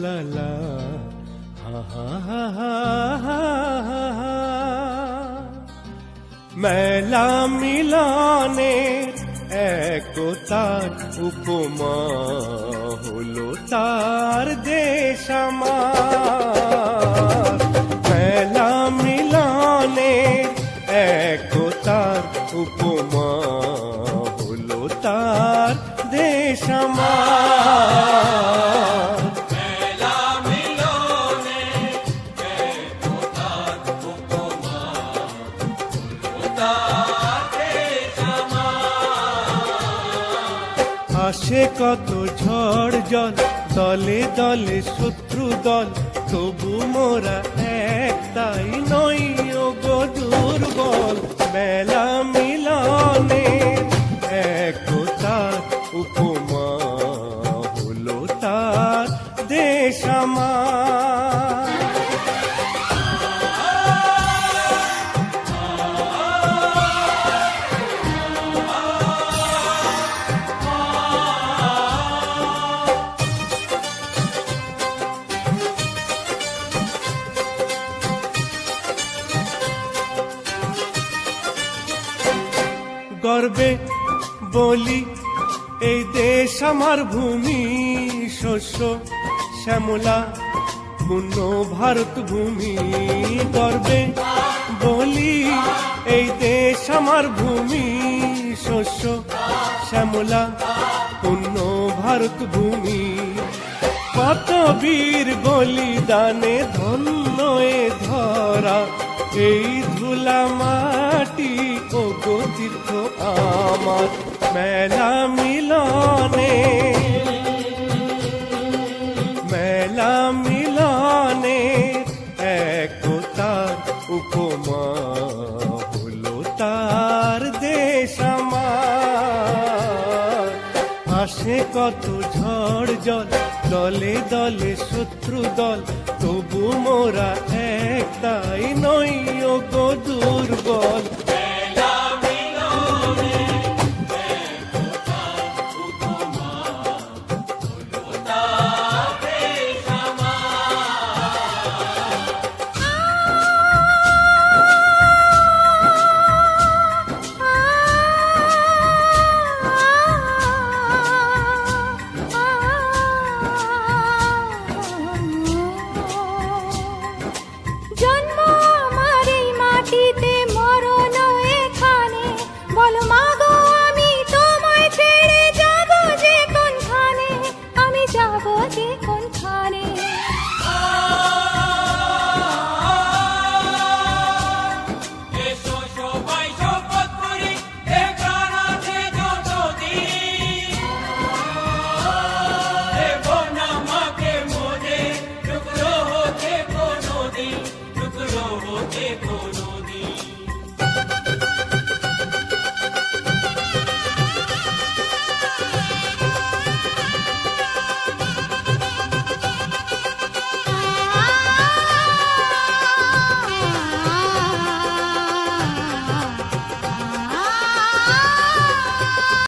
লা লা হা হা হা হা হা হা। মেলা মিলনে একতার উপমা হলো তার দেশ আমার। মেলা মিলনে একতার উপমা হলো তার দেশ আমার। আসে কত ঝড় জল, দলে দলে শত্রু দল, তবু মোরা একটাই নই ও গো দুর্বল। মেলা মিলনে একতার উপমা হলো তার দেশ আমার। গর্বে বলি এই দেশ আমার ভূমি, শস্য শ্যামলা পূর্ণ ভারত ভূমি। গর্বে বলি এই দেশ আমার ভূমি, শস্য শ্যামলা পূর্ণ ভারত ভূমি। কত বীর বলিদানে ধন্য এ ধরা, এই ধুলা মাটি ও গো তীর্থ আমার। মেলা মিলনে মেলা মিলনে একতার উপমা হলো তার দেশ আমার। আসে কত ঝড় জল, দলে দলে শত্রু দল, তবু মোরা একটাই নই ও গো দুর্বল।